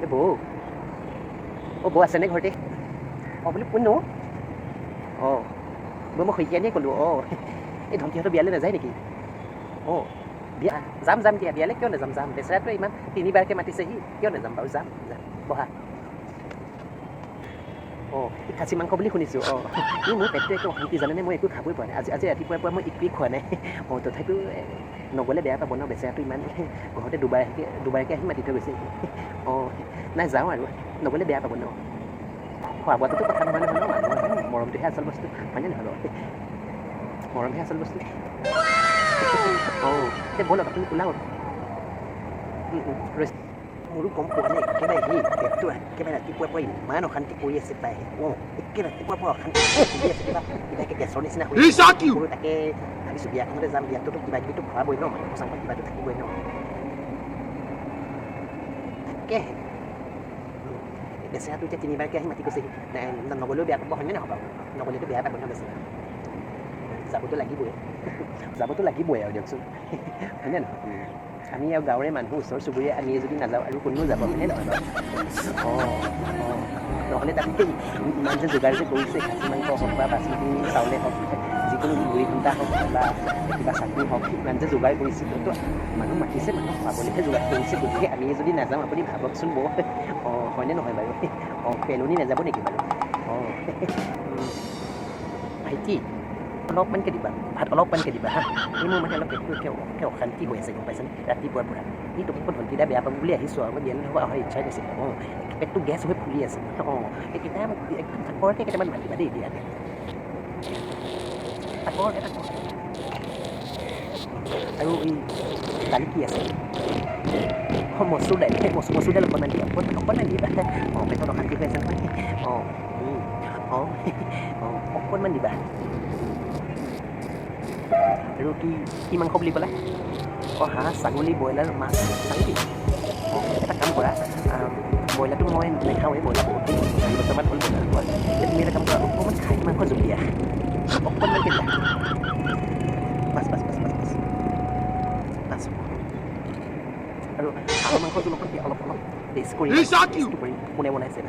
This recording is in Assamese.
এই বৌ বৌ আছেনে ঘৰতে বোলে কোননো বৌ মই শইকীয়ানীয়ে ক'লোঁ এই ধমকিহঁতৰ বিয়ালৈ নাযায় নেকি বিয়া যাম দিয়া বিয়ালৈ কিয় নাযাম যাম বেচেৰাটোৱে ইমান তিনিবাৰকৈ মাতিছেহি কিয় নাযাম বাৰু যাম বহা এই খাচী মাংস বুলি শুনিছোঁ এই মোৰ পেটটো একো অশান্তি জানেনে মই একো খাবই পৰা নাই আজি ৰাতিপুৱাৰ পৰা মই একোৱেই খোৱা নাই তথাপিও নগ'লে বেয়া পাব ন বেচেৰাটো ইমান ঘৰতে দুবাৰকৈ আহি মাতি থৈ গৈছে নাই যাওঁ আৰু নগ'লে বেয়া পাব ন খোৱা বোৱাটোতো কথা নহয় নহয় মানুহৰ মৰমটোহে আচল বস্তু হয়নে নহয় বাৰু মৰমহে আচল বস্তু ব'লক আপুনি ওলাওক মোৰো গম পোৱা নাই একেবাৰে পেটটো একেবাৰে ৰাতিপুৱাৰ পৰা ইমান অশান্তি কৰি আছে পাই একে ৰাতিপুৱাৰ পৰা অশান্তি কৰি আছে কিবাকৈ গেছৰ নিচিনা হৈ কৰোঁ তাকে ভাবিছোঁ বিয়াখনলৈ যাম বিয়াটোতো কিবা কিবিটো ভৰাবই ন মাংস চাংস কিবাটো থাকিবই ন তাকেহে বেচেৰাটো এতিয়া তিনিবাৰকৈ আহি মাতি গৈছেহি নগ'লেও বেয়া পাব হয়নে নহয় বাৰু নগ'লেতো বেয়া পাব ন বেচেৰা যাবতো লাগিবই আৰু দিয়কচোন হয়নে নহয় আমি আৰু গাঁৱৰে মানুহ ওচৰ চুবুৰীয়া আমিয়ে যদি নাযাওঁ আৰু কোনেও যাব হয়নে নহয় বাৰু নহ'লে তাতে ইমান যে যোগাৰ যে কৰিছে খাচী মাংস হওক বা বাচমতি চাউলে হওক যিকোনো মুড়ি ঘণ্টা হওক বা কিবা চাটনি হওক ইমান যে যোগাৰ কৰিছে তো মানুহ মাতিছে মানুহ পাবলৈহে যোগাৰ কৰিছে গতিকে আমিয়ে যদি নাযাওঁ আপুনি ভাবকচোন বৌ হয়নে নহয় বাৰু পেলনি নাযাব নেকি বাৰু ভাইটি অলপমানকৈ দিবা ভাত অলপমানকৈ দিবা হা এই মোৰ মানে অলপ পেটটো অশান্তি হৈ আছে গম পাইছেনে ৰাতিপুৱাৰ পৰা এই তোমালোকৰ ভণ্টিদা বেয়া পাব বুলি আহিছোঁ আৰু মই বিয়ালৈ হ'ব অহাৰ ইচ্ছাই নাছিলে পেটটো গেছ হৈ ফুলি আছে এইকেইটা একদম তাকৰকৈ কেইটামান মাতিবা দেই বিয়াতে তাকৰকৈ আৰু এই দালি কি আছে মচুৰ দাইল মচুৰ দাইল অকণমান দিয়া অকণমান দিবা পেটত অশান্তি হৈ আছে নহয় অকণমান দিবা আৰু কি মাংস বুলি ক'লা হাঁহ ছাগলী ব্ৰইলাৰ মাছ ছাগলী এটা কাম কৰা ব্ৰইলাৰটো মই নাখাওঁৱেই ব্ৰইলাৰ বহুত দিন 4 বছৰমান হ'ল ব্ৰইলাৰ খোৱা তুমি এটা কাম কৰা অকণমান খাহী মাংস জুল দিয়া অকণমানকৈ দিয়া বাছ আৰু হাঁহৰ মাংস জোল অকণ দিয়া অলপ টেষ্ট কৰি কোনে বনাইছে